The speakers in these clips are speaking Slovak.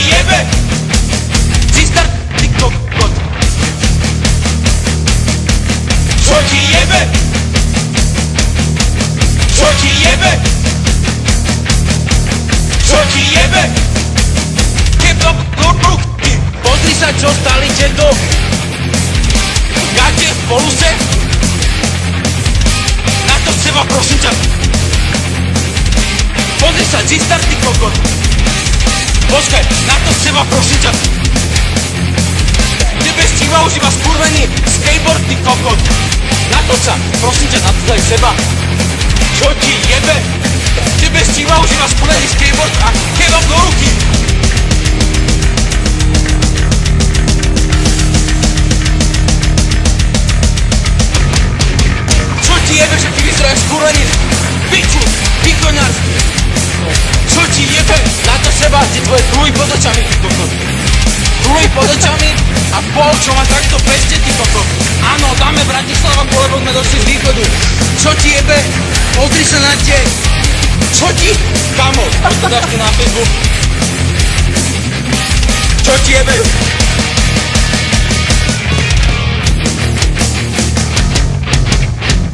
jebe? Cistar, ty kokot. Čo ti jebe? Čo ti jebe? Čo ti jebe? Kebab, lorbruk, ty. Pozri sa, čo stali dedo. Gate v poluse? Na to seba, prosím ťa. Pozri sa, Cistar, ty kokot. Počkaj, na to seba, prosím ťa. Tebe stíva už iba skurvený skateboard, ty kokot. Na to sa, prosím ťa, na to daj seba. Čo ti jebe? Tebe stíva už iba skurvený skateboard a kebab do ruky. Čo ti jebe, že ty vyzeráš skurvený? Piču, výkonárský. Čo ti jebe? Na to seba, ty tvoje druhy pod očami, ty kokot. Druhy pod očami a pol, čo má takto peste, ty kokot. Áno, dáme Bratislava, lebo sme došli z východu. Čo ti jebe? Pozri sa na tie. Čo ti? Kamo, poď to dáš tu na Facebook. Čo ti jebe?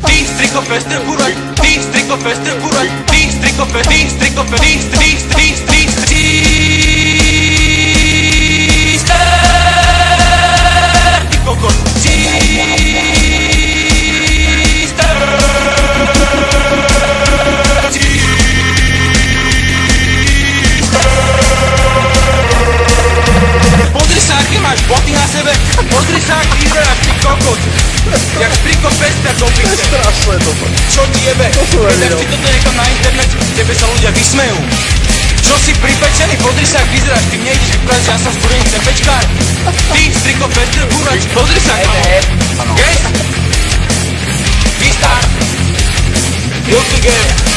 Ty striko peste, kurva. Ty striko peste, kurva. Ty striko peste, ty striko peste, ty kokot. Pozri sa, aké máš boty na sebe. Pozri sa, aký vyzeráš, ty kokot. Jak striko peste, to píšte. Strašné toto. Čo ti jebe? Keď dáš si toto niekam na internet, tebe sa ľudia vysmejú. Čo si pripečený? Pozri sa, ak vyzeráš. Ty mne ideš vyprávať, že ja som skurvený cepečkár. Ty, striko peste, burač. Pozri sa, kamo. Yes? Cistar. You together.